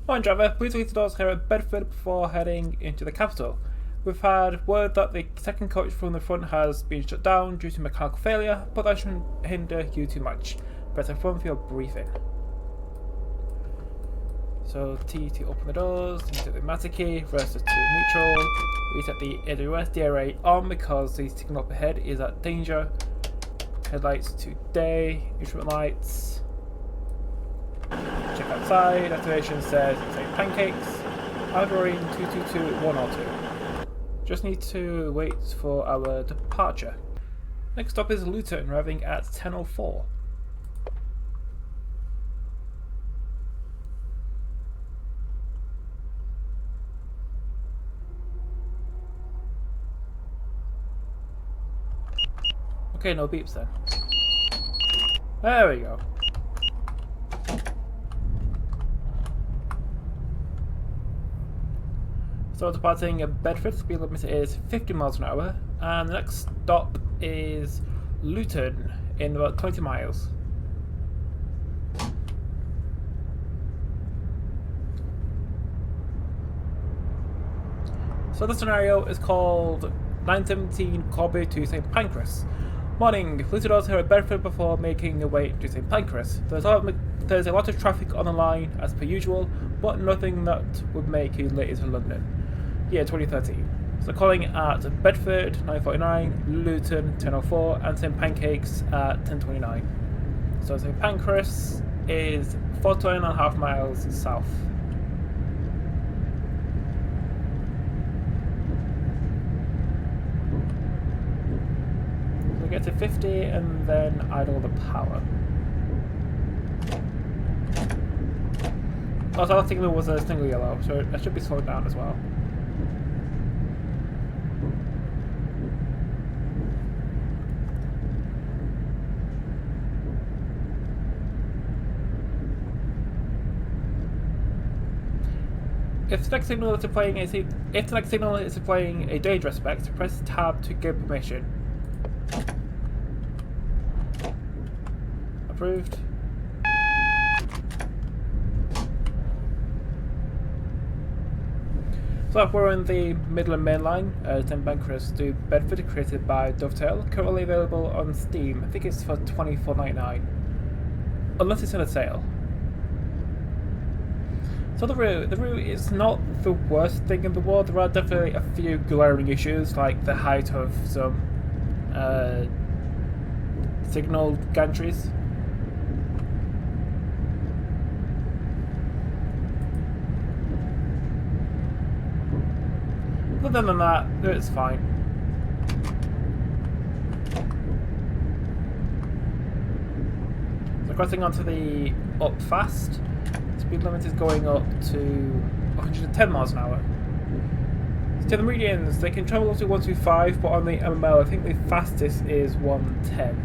Morning driver, please leave the doors here at Bedford before heading into the capital. We've had word that the second coach from the front has been shut down due to mechanical failure, but that shouldn't hinder you too much. Press F1 for your briefing. So T to open the doors, insert the master key, reverse to neutral, reset the AWS DRA on because the signal up ahead is at danger. Headlights to day, instrument lights. Check outside, activation says St Pancras, Meridian 222102. Just need to wait for our departure. Next stop is Luton, arriving at 10:04. Okay, no beeps then. There we go. So departing Bedford, speed limit is 50 miles an hour, and the next stop is Luton in about 20 miles. So the scenario is called 917 Corby to St Pancras. Morning, Luton doors here at Bedford before making your way to St Pancras. There's a lot of traffic on the line as per usual, but nothing that would make you late to London. Year 2013. So calling at Bedford 9:49, Luton 10:04, and St Pancras at 10:29. So St Pancras is 14.5 miles south. So we get to 50 and then idle the power. Also, our signal was a single yellow, so I should be slowed down as well. If the next signal is playing a danger aspect, press tab to give permission. Approved. So we're in the Midland Main Line, St Pancras to Bedford, created by Dovetail, currently available on Steam. I think it's for $24.99, unless it's in a sale. So the route is not the worst thing in the world. There are definitely a few glaring issues, like the height of some signal gantries. Other than that, it's fine. So crossing onto the up fast. Speed limit is going up to 110 miles an hour. So the Meridians, they can travel up to 125, but on the MML, I think the fastest is 110.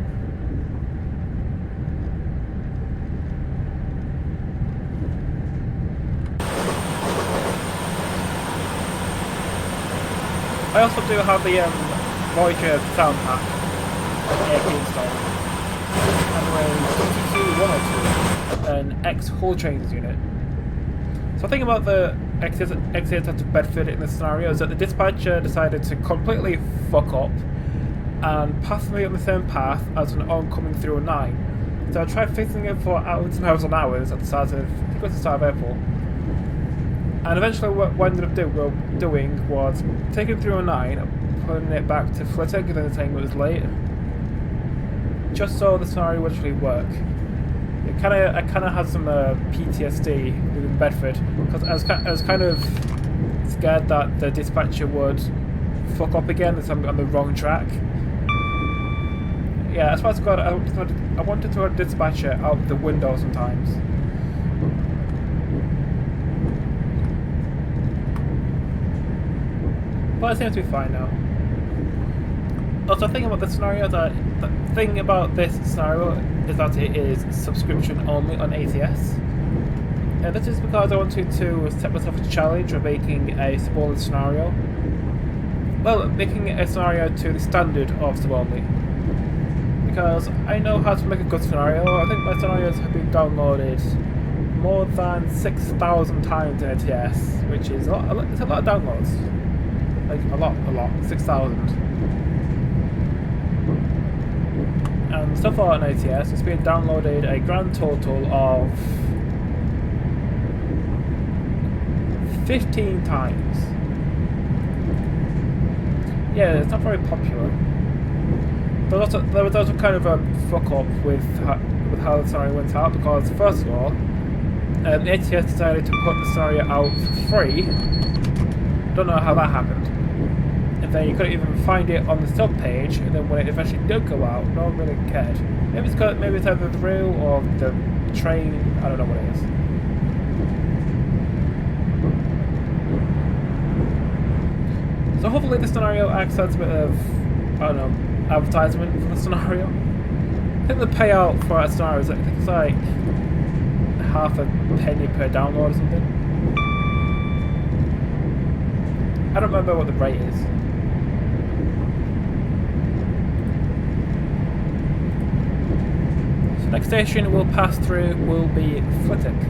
I also do have the Voyager sound pack installed. And we're 22102. An ex-Hull Trains unit. So I think about the exit to Bedford in this scenario is that the dispatcher decided to completely fuck up and pass me on the same path as an oncoming 309. So I tried fixing it for hours and hours and hours at the start of April. And eventually what I ended up doing was taking 309 and putting it back to Flitwick and then saying it was late. Just so the scenario would actually work. I kind of had some PTSD within Bedford because I was kind of scared that the dispatcher would fuck up again and I'm on the wrong track. Yeah, as far as God, I wanted to have a dispatcher out the window sometimes. But it seems to be fine now. Also, the thing about this scenario is that it is subscription only on ATS. And this is because I wanted to set myself a challenge of making a smaller scenario. Well, making a scenario to the standard of sub only. Because I know how to make a good scenario. I think my scenarios have been downloaded more than 6,000 times in ATS, which is it's a lot of downloads. Like a lot, 6,000. And so far on ATS, it's been downloaded a grand total of 15 times. Yeah, it's not very popular. There was also kind of a fuck up with how the scenario went out, because first of all, ATS decided to put the scenario out for free. Don't know how that happened. And then you couldn't even find it on the sub page, and then when it eventually did go out, no one really cared. Maybe it's either the rail or the train, I don't know what it is. So hopefully the scenario acts as a bit of, I don't know, advertisement for the scenario. I think the payout for a scenario is, I think it's like half a penny per download or something. I don't remember what the rate is. So next station we'll pass through will be Flitwick.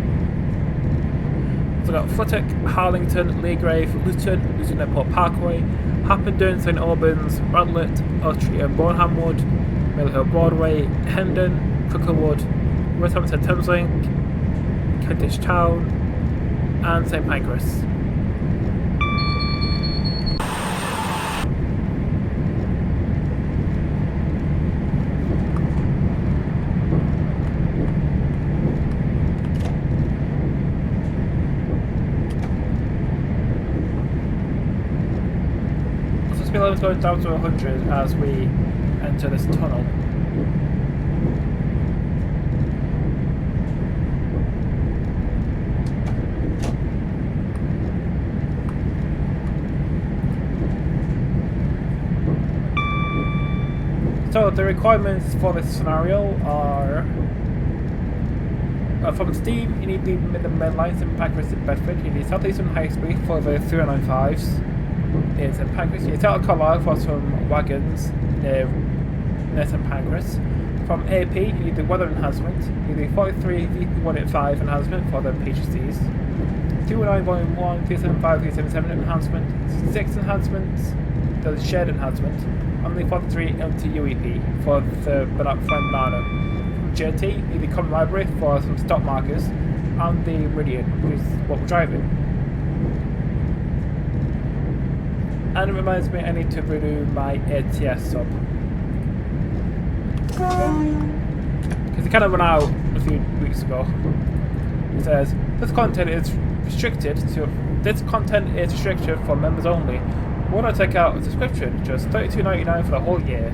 So we've got Flitwick, Harlington, Leagrave, Luton Airport Parkway, Hampden, St Albans, Radlett, Elstree and Bournemouth, Mill Hill Broadway, Hendon, Cricklewood, Westhampton Thameslink, Kentish Town, and St Pancras. Speed level goes down to 100 as we enter this tunnel. So the requirements for this scenario are from Steam, you need the main lines in Pancras in Bedford, you need Southeastern High Speed for the 395s. In St Pancras, you need South Carlisle for some wagons near St Pancras. From AP, you need the weather enhancement, you need the 43 VP185 enhancement for the PHCs, 219 Volume 1, 375, 377 enhancement, 6 enhancements, the shared enhancement, and the 43 MTUEP for the Flying Banana. From JT, you need the Common Library for some stop markers, and the Meridian, which is what we're driving. And it reminds me I need to renew my ATS sub. Because it kind of ran out a few weeks ago. It says, this content is restricted for members only. Why not take out a subscription? Just $32.99 for the whole year.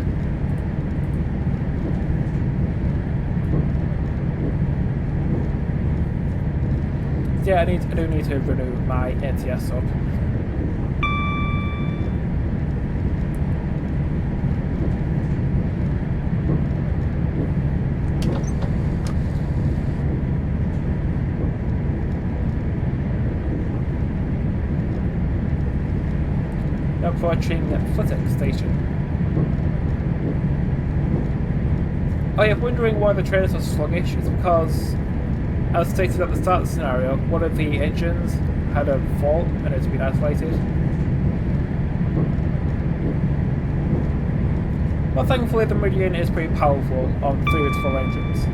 So yeah, I do need to renew my ATS sub. Approaching Flitwick station. Oh yeah, wondering why the train is so sluggish? It's because, as stated at the start of the scenario, one of the engines had a fault and it's been isolated. Well, thankfully the Meridian is pretty powerful on 3 of its 4 engines,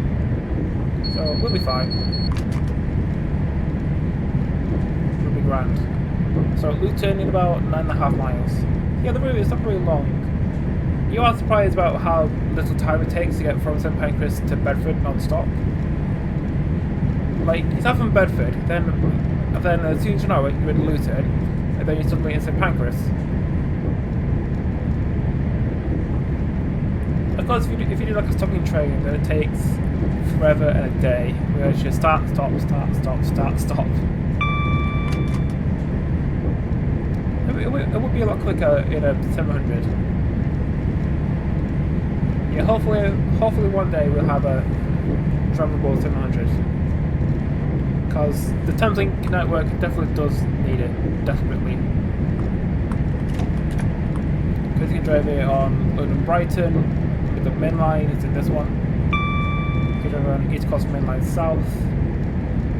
so we'll be fine. We'll be grand. So Luton in about 9.5 miles. Yeah, the route is not very long. You are surprised about how little time it takes to get from St Pancras to Bedford non-stop. Like, you start from Bedford, then as soon as you know it, you're in Luton, and then you're suddenly in St Pancras. Of course, if you do like a stopping train, then it takes forever and a day. Where it's just start, stop, start, stop, start, stop. It would be a lot quicker in a 700. Yeah, hopefully one day we'll have a drivable 700. Because the Thameslink network definitely does need it, desperately. Because you can drive it on London Brighton, with the main line, it's in this one. You can drive it on East Coast Main Line South.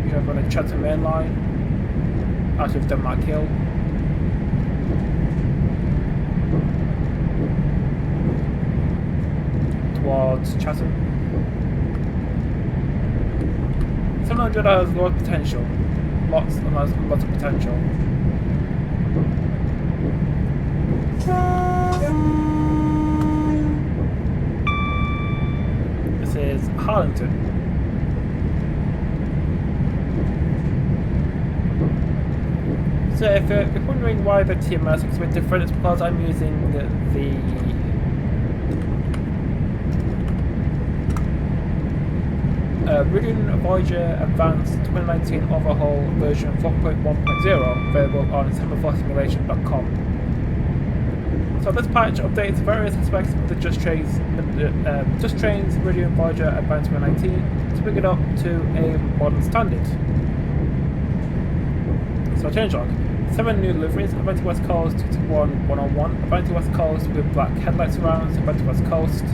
You have on the Chatham Main Line out of Denmark Hill. Towards Chatham. 700 has lots of potential. Lots of potential. This is Harlington. So if you're wondering why the TMS is a bit different, it's because I'm using the Meridian Voyager Advanced 2019 Overhaul version 4.1.0 available on semperforsimulation.com. So this patch updates various aspects of the Just Trains Meridian Voyager Advanced 2019 to bring it up to a modern standard. So changelog. 7 new liveries: Adventure West Coast 221-101, Adventure West Coast with black headlight surrounds, Adventure West Coast,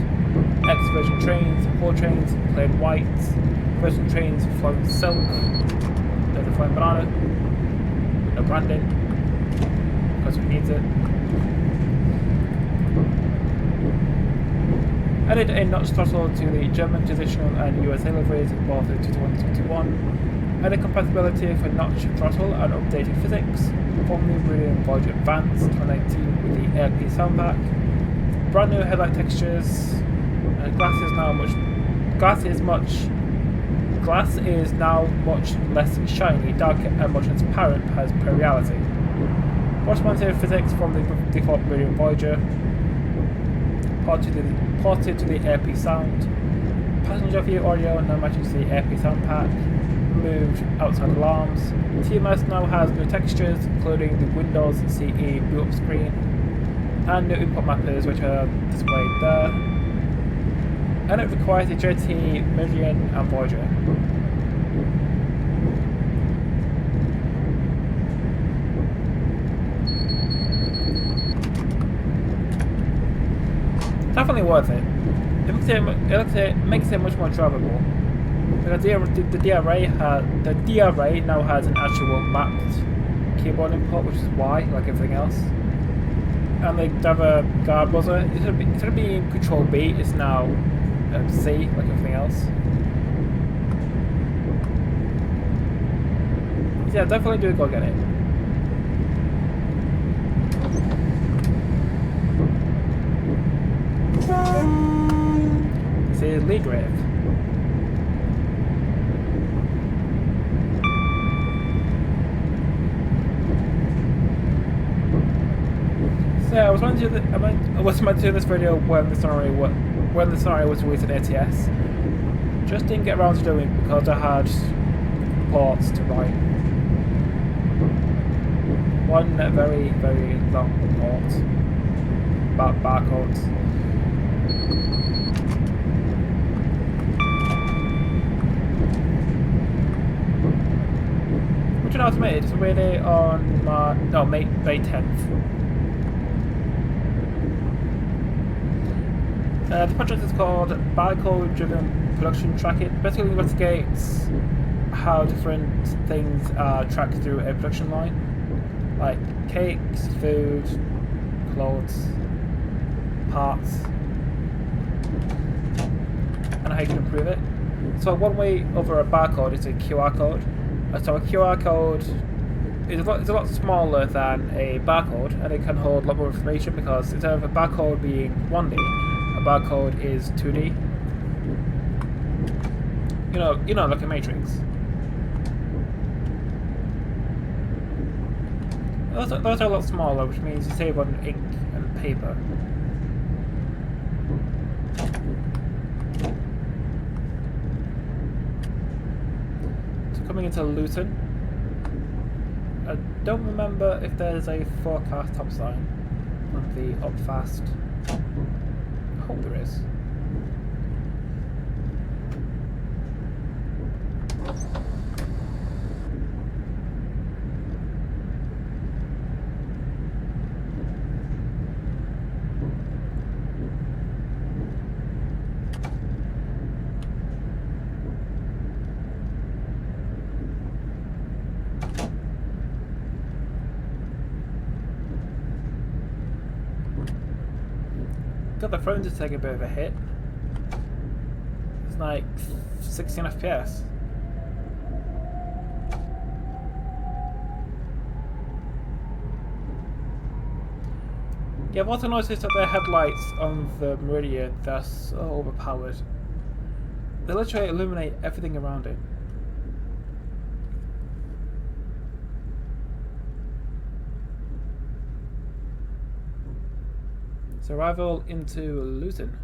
X version trains, Hull trains, plain white, version trains, flowing silk, there's a flying banana, no branding, because we need it. Added a notch throttle to the German traditional and USA liveries in both the 221-221, added compatibility for notch throttle and updated physics, formerly Meridian Voyager Advanced 2019 with the AirP soundpack, brand new headlight textures, glass is now much less shiny, darker and more transparent as per reality. Watch mounted physics from the default Meridian Voyager, ported to the AirP sound, passenger view audio now matches the AirP sound pack, removed outside alarms. TMS now has new textures including the Windows CE boot up screen and new input mappers which are displayed there. And it requires a JT, Meridian and Voyager. Definitely worth it. It makes it much more drivable. Because the DRA now has an actual mapped keyboard input, which is Y, like everything else. And the driver guard buzzer, instead of being Control B, it's now C, like everything else. Yeah, definitely do go get it. This is Leagrave. So I was meant to do this video when the scenario was released at ATS. Just didn't get around to doing it because I had reports to write. One very, very long report about barcodes. Which I submitted. It's really on May 10th. The project is called Barcode Driven Production Tracking. Basically investigates how different things are tracked through a production line, like cakes, food, clothes, parts, and how you can improve it. So one way over a barcode is a QR code. So a QR code is a lot smaller than a barcode, and it can hold a lot more information because instead of a barcode being 1D, a barcode is 2D. You know, like a matrix. Those are a lot smaller, which means you save on ink and paper. So coming into Luton, I don't remember if there's a forecast top sign on the Upfast. I hope there is. got the phone to take a bit of a hit. It's like 16 FPS. Yeah, I've also noticed that the headlights on the Meridian, they're so overpowered. They literally illuminate everything around it. So arrival into Luton.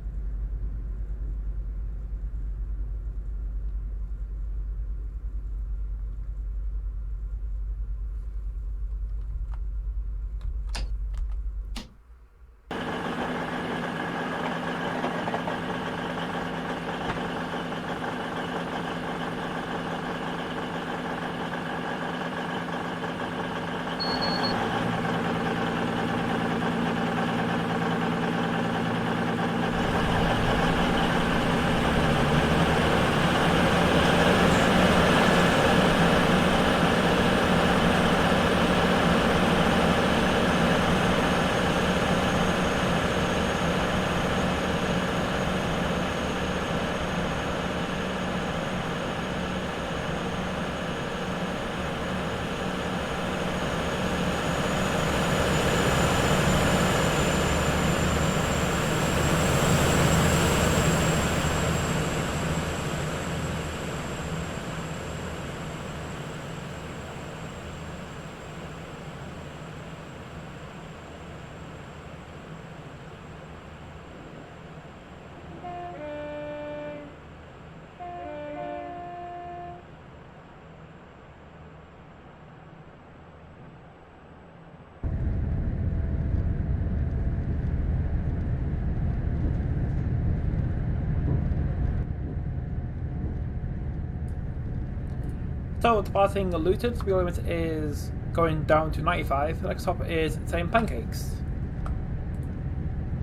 So departing Luton, speed limit is going down to 95. The next stop is St Pancras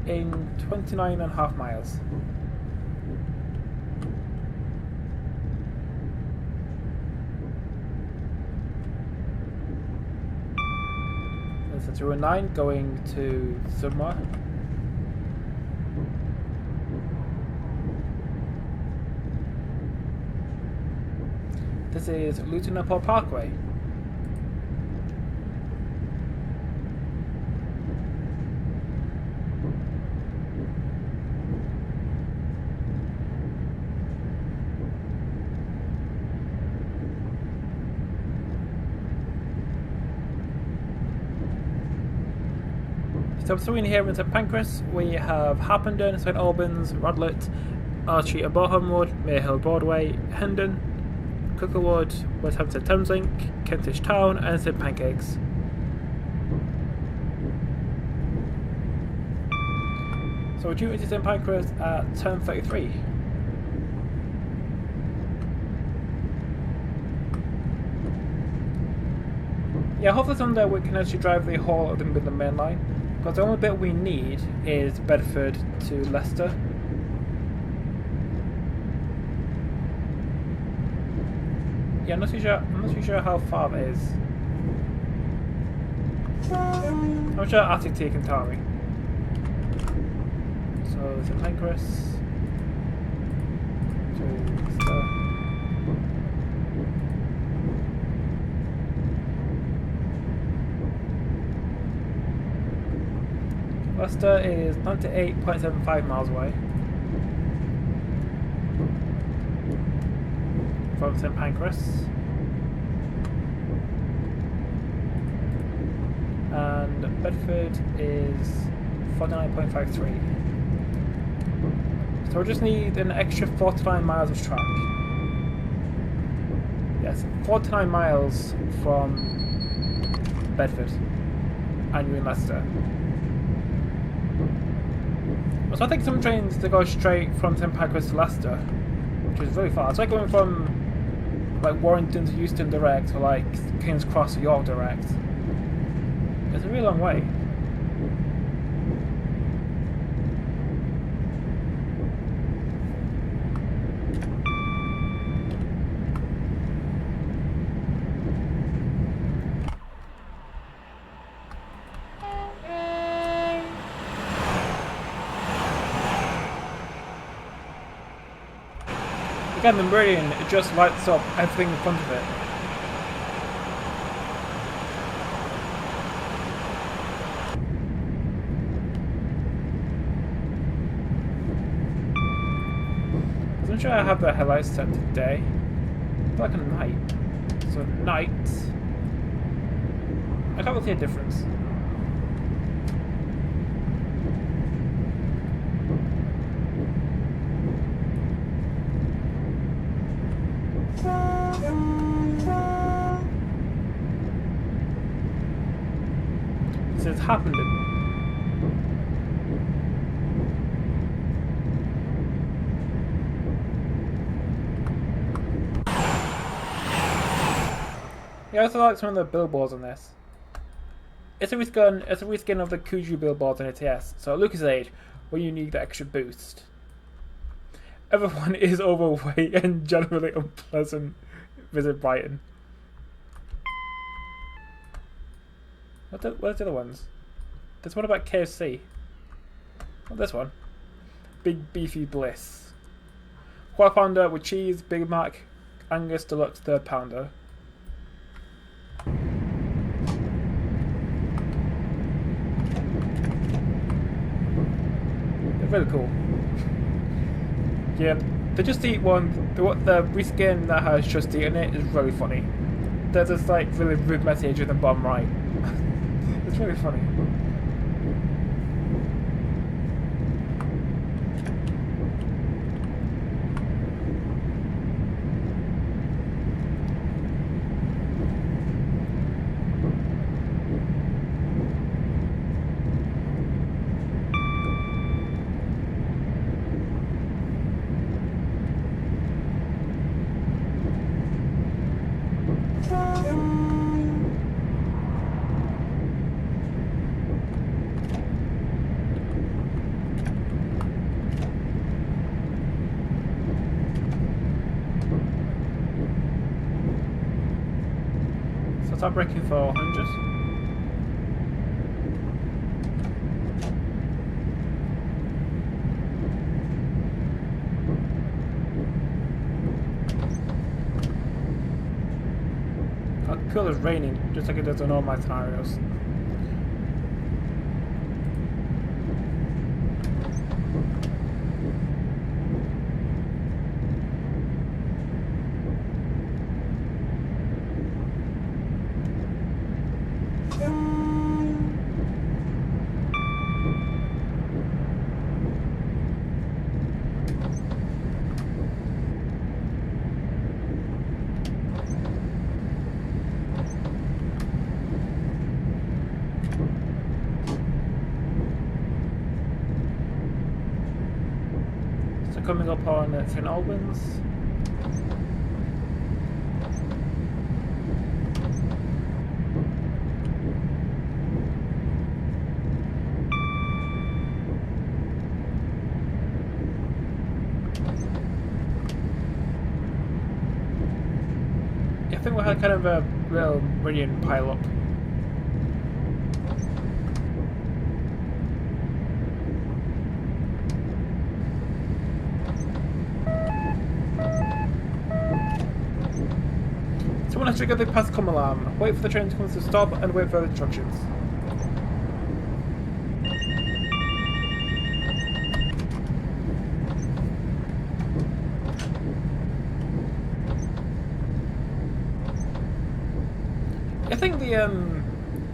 in 29.5 miles. There's a 209 going to somewhere. This is Luton Airport Parkway. So between here and St Pancras, we have Harpenden, St Albans, Radlett, Archie and Boreham Wood, Mayhill Broadway, Hendon, Cricklewood, Westhampton Thameslink, Kentish Town and St Pancras. So we're due into St Pancras at 10:33. Yeah, hopefully someday we can actually drive the whole of the Midland Main Line, because the only bit we need is Bedford to Leicester. Yeah, I'm not too sure how far that is. I'm sure Attic T can tell me. So St Pancras to Leicester. Leicester is 98.75 miles away from St Pancras, and Bedford is 49.53. So we just need an extra 49 miles of track. Yes, 49 miles from Bedford, and you're in Leicester. So I think some trains that go straight from St Pancras to Leicester, which is really far. It's like going from like Warrington to Euston direct, or like King's Cross to York direct. It's a really long way. Again, the Meridian, it just lights up everything in front of it. I'm sure I have the headlights set today. Like a night. So night. I can't really see a difference. So it's happened. Yeah, I also like some of the billboards on this. It's a reskin of the Kuju billboards on ATS, so at Lucas' age, when you need that extra boost. Everyone is overweight and generally unpleasant. Visit Brighton. Where's the other ones? There's one about KFC. Oh, this one. Big Beefy Bliss. Quarter pounder with cheese, Big Mac, Angus Deluxe third pounder. They're really cool. Yeah, the Just Eat one, the reskin that has Just Eat in it is really funny. There's this like really rude message in the bottom right. It's really funny. Start braking for 100. How cool is raining, just like it does on all my scenarios. Coming up on St Albans. I think we had kind of a little Meridian pile up. So when I trigger the pass com alarm, wait for the train to come to a stop and wait for the instructions. I think the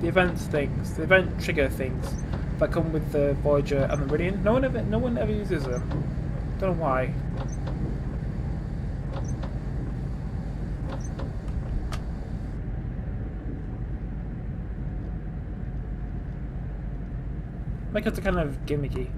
event trigger things that come with the Voyager and the Meridian, no one ever uses them. Don't know why. Make it kind of gimmicky.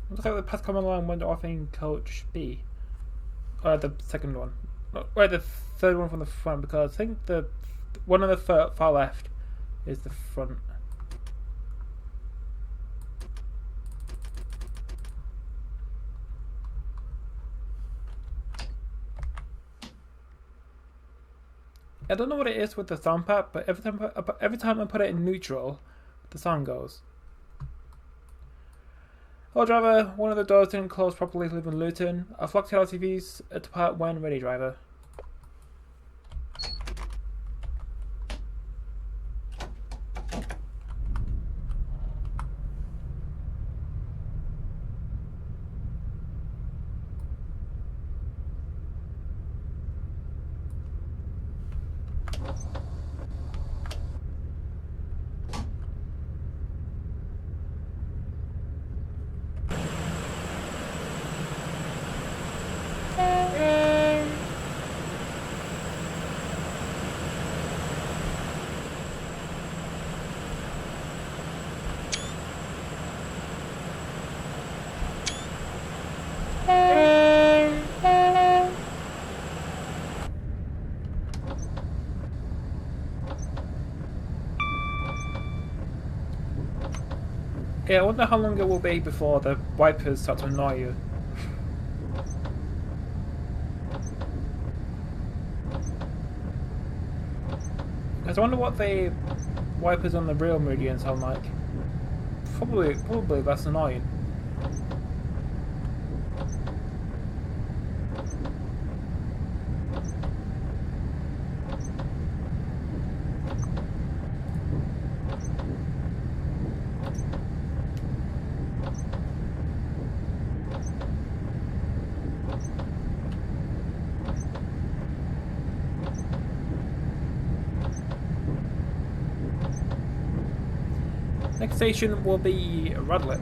Looks like the path coming along went off in coach B. The second one. Right, the third one from the front, because I think the one on the far left is the front. I don't know what it is with the sound pack, but every time I put it in neutral, the sound goes. Hello driver, one of the doors didn't close properly to live in Luton. I've locked LTVs to depart when ready, driver. Yeah, I wonder how long it will be before the wipers start to annoy you. I wonder what the wipers on the real Meridian sound like. Probably less annoying. Next station will be Radlett.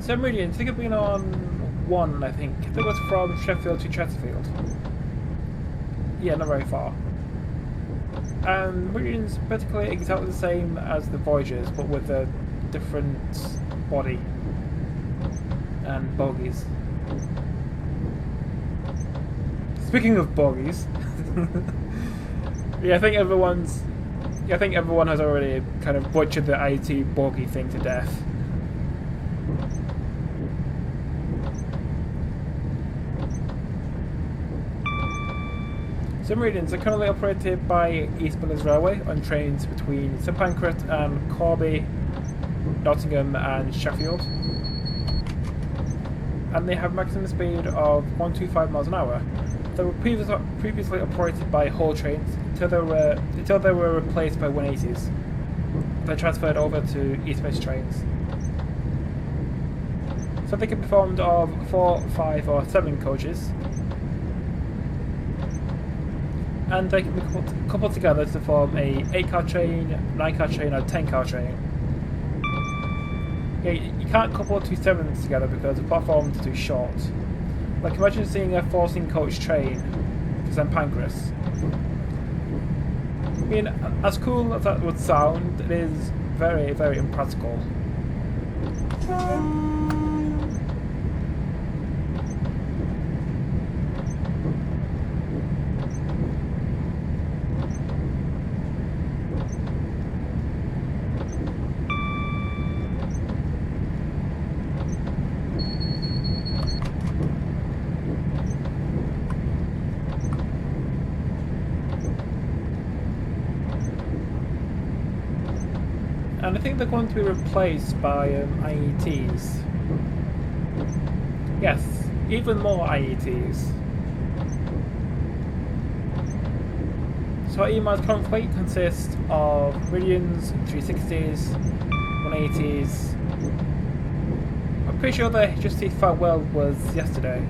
So Meridian, I think I've been on 1, I think. I think it was from Sheffield to Chesterfield. Yeah, not very far. And Meridian's basically exactly the same as the Voyagers, but with a different body and bogies. Speaking of bogies, yeah, I think everyone has already kind of butchered the IT bogey thing to death. Some Meridians are currently operated by East Midlands Railway on trains between St Pancras and Corby, Nottingham and Sheffield. And they have maximum speed of 125 miles an hour. They were previously operated by Hull trains until they were replaced by 180s. They transferred over to East West trains. So they can be formed of 4, 5 or 7 coaches. And they can be coupled together to form a 8-car train, 9-car train or 10-car train. Yeah, you can't couple 2 7s together because the platforms are too short. Like imagine seeing a 14 coach train to St Pancras. I mean, as cool as that would sound, it is very, very impractical. And I think they're going to be replaced by IETs. Yes, even more IETs. So EMA's current fleet consists of Meridians, 360s, 180s. I'm pretty sure the HST farewell was yesterday.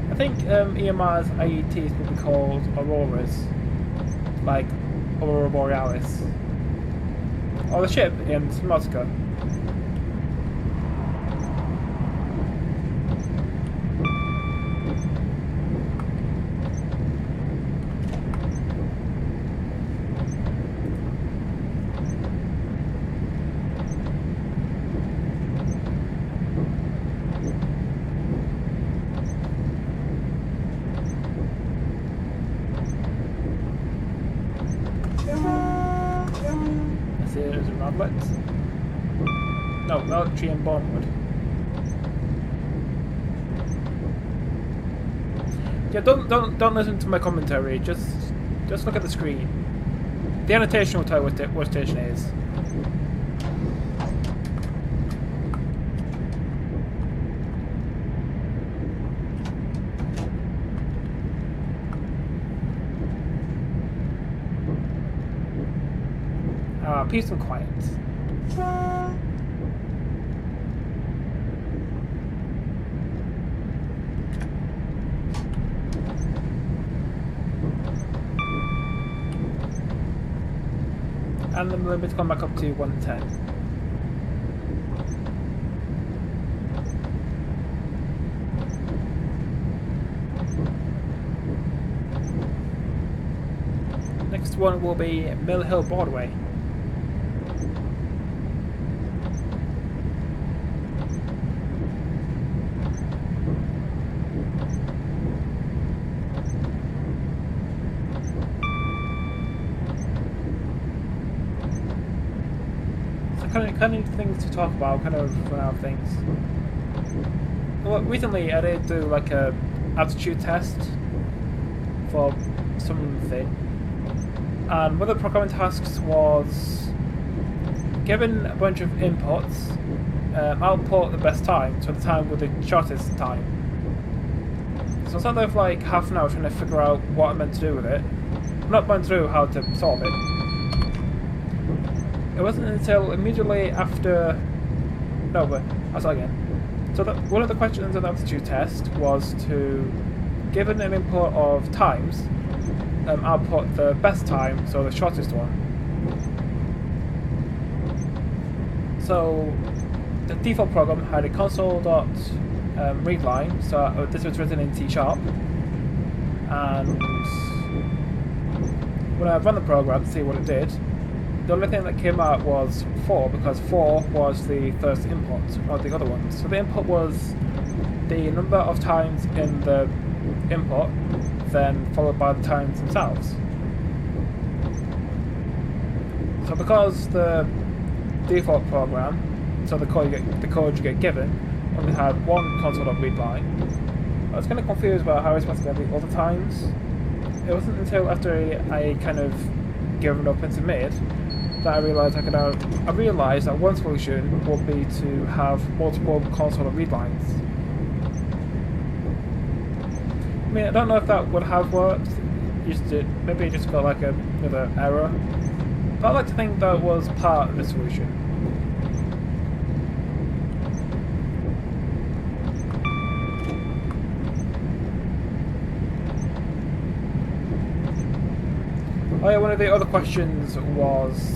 I think EMR's IETs will be called Auroras, like Aurora Borealis, or the ship in Subnautica. There's a Radlett. No, Military and Bournemouth. Yeah, don't listen to my commentary. Just look at the screen. The annotation will tell you what station it is. Peace and quiet. And the limit's gone back up to 110. Next one will be Mill Hill Broadway. Kind of things to talk about, kind of run out of things. Well, recently I did do like a aptitude test for something, and one of the programming tasks was given a bunch of inputs, output the best time, so the time with the shortest time. So instead of like half an hour trying to figure out what I meant to do with it, I'm not going through how to solve it. It wasn't until immediately after... No, but I'll start again. So one of the questions in the aptitude test was to, given an input of times, output the best time, so the shortest one. So the default program had a console.readline, so this was written in C#, and when I ran the program to see what it did, the only thing that came out was 4, because 4 was the first input of the other ones. So the input was the number of times in the input, then followed by the times themselves. So because the default program, so the code you get given, only had one console.readline, I was kind of confused about how I was supposed to get the other times. It wasn't until after I kind of given up and submitted that I realised I realised that one solution would be to have multiple console.readlines. I mean, I don't know if that would have worked. Maybe it just got like another error. But I like to think that was part of the solution. Oh yeah, one of the other questions was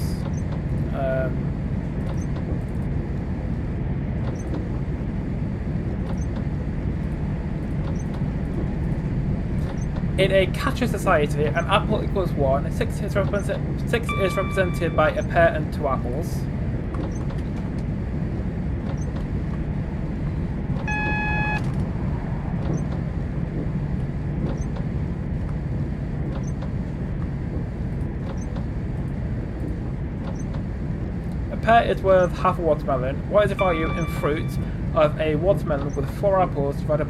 in a catcher society, an apple equals 1, 6 is represented by a pear and 2 apples. A pear is worth half a watermelon. What is the value in fruit of a watermelon with 4 apples divided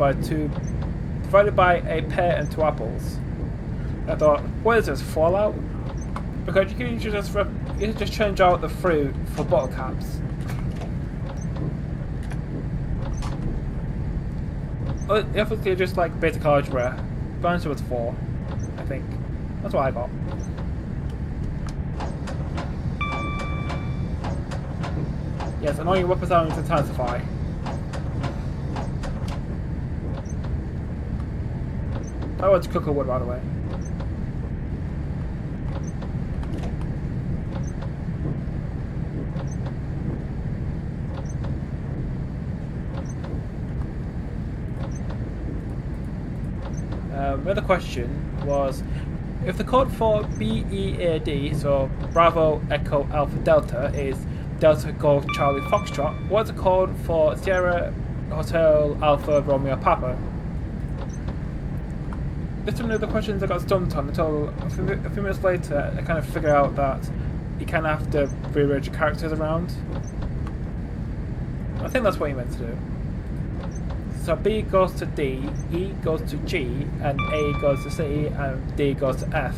by a pear and 2 apples? I thought, what is this, Fallout? Because you can just change out the fruit for bottle caps. Obviously just like basic algebra. The answer was 4, I think. That's what I got. Yes, annoying weapon sounds intensify. I want to cook a wood, by the way. The other question was, if the code for BEAD, so Bravo Echo Alpha Delta, is Delta Golf Charlie Foxtrot, what's the code for Sierra Hotel Alpha Romeo Papa? This is one of the questions I got stumped on until a few minutes later I kind of figured out that you kind of have to rearrange the characters around. I think that's what you meant to do. So B goes to D, E goes to G, and A goes to C, and D goes to F.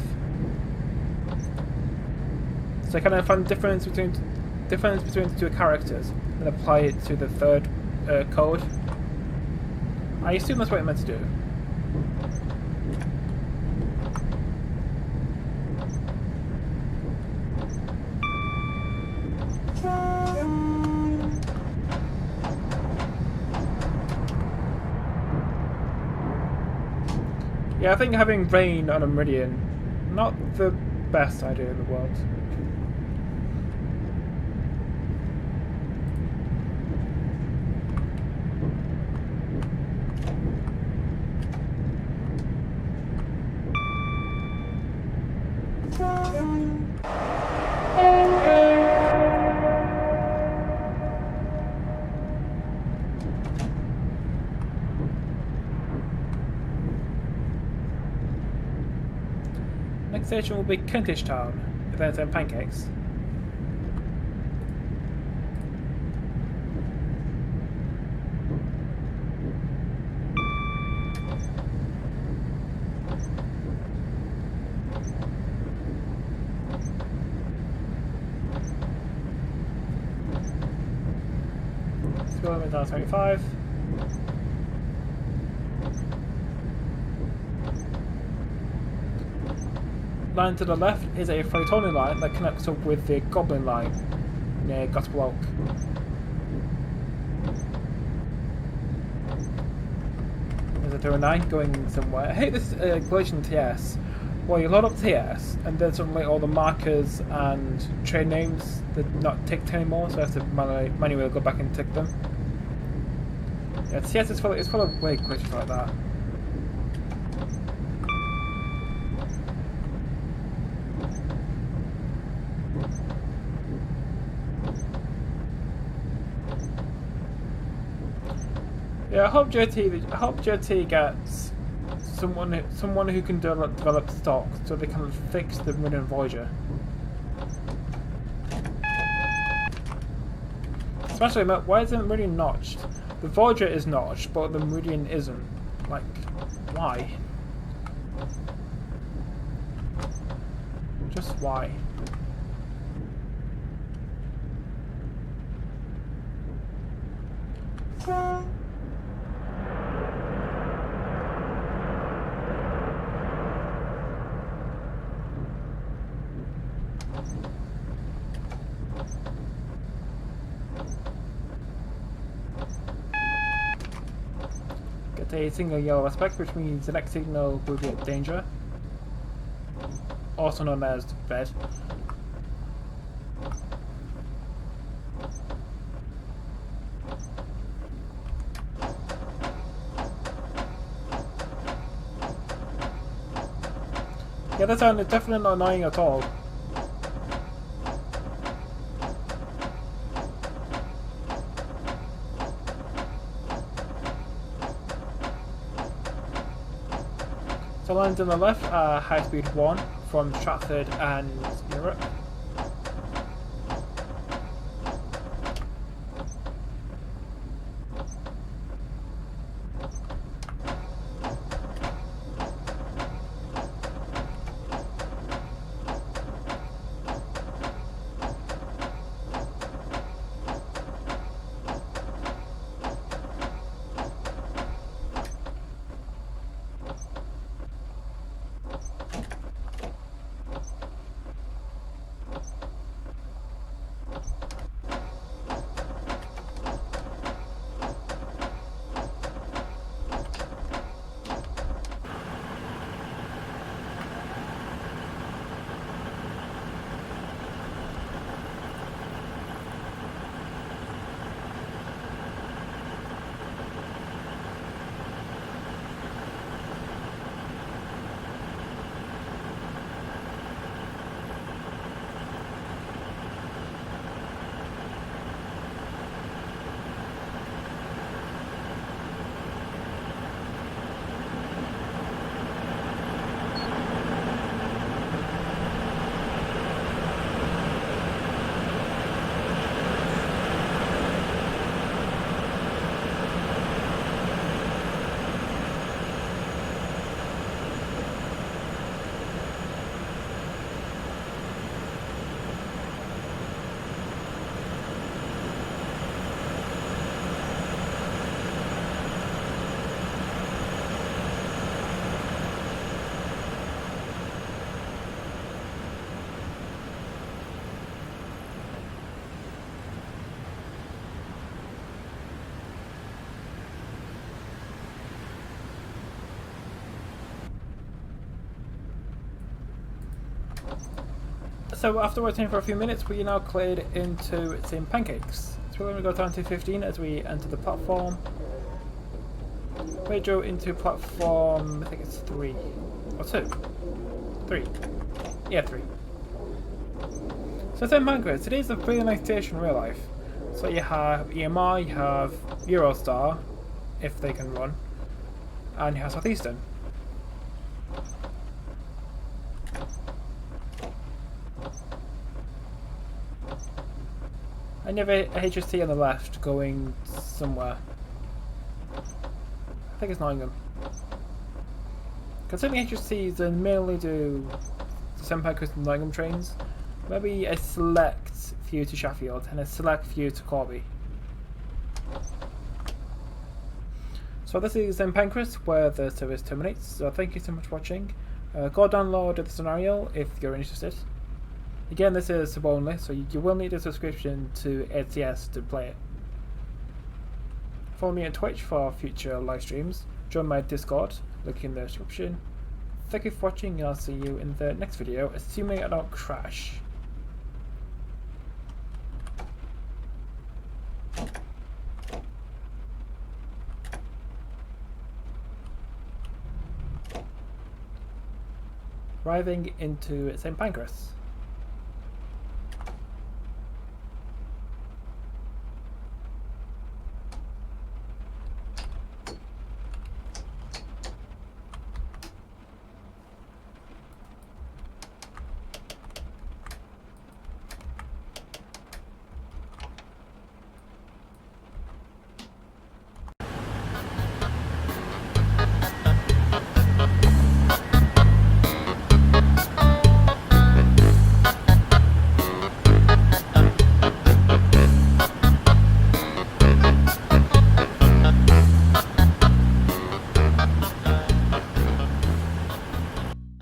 So can I find the difference between the two characters and apply it to the third code? I assume that's what you meant to do. Yeah, I think having rain on a meridian, not the best idea in the world. Next station will be Kentish Town, then St Pancras. Scroll limit down 25. Line to the left is a Flytonian line that connects up with the Goblin line near Gospel Oak. There's a 209 going somewhere. I hate this glitch in TS, where you load up TS and then suddenly all the markers and train names they're not ticked anymore, so I have to manually go back and tick them. Yeah, TS is full of weird glitches like that. Yeah, I hope JT gets someone who can develop stock so they can fix the Meridian Voyager. Especially, why isn't Meridian notched? The Voyager is notched, but the Meridian isn't. Like, why? Just why? A single yellow aspect, which means the next signal will be at danger, also known as bed. Yeah, that sound is definitely not annoying at all. The lines on the left are High Speed 1 from Stratford and Europe. So after waiting for a few minutes, we are now cleared into St Pancras. So we're going to go down to 15 as we enter the platform. We drove into platform, I think it's 3 or 2. 3. Yeah, 3. So St Pancras, it is a pretty nice station in real life. So you have EMR, you have Eurostar, if they can run, and you have Southeastern. And you have a HST on the left going somewhere. I think it's Nottingham. Considering HSTs they mainly do the St Pancras and Nottingham trains, maybe a select few to Sheffield and a select few to Corby. So this is St Pancras where the service terminates, so thank you so much for watching. Go download the scenario if you're interested. Again, this is sub only, so you will need a subscription to ATS to play it. Follow me on Twitch for future live streams. Join my Discord, link in the description. Thank you for watching and I'll see you in the next video, assuming I don't crash. Arriving into St Pancras.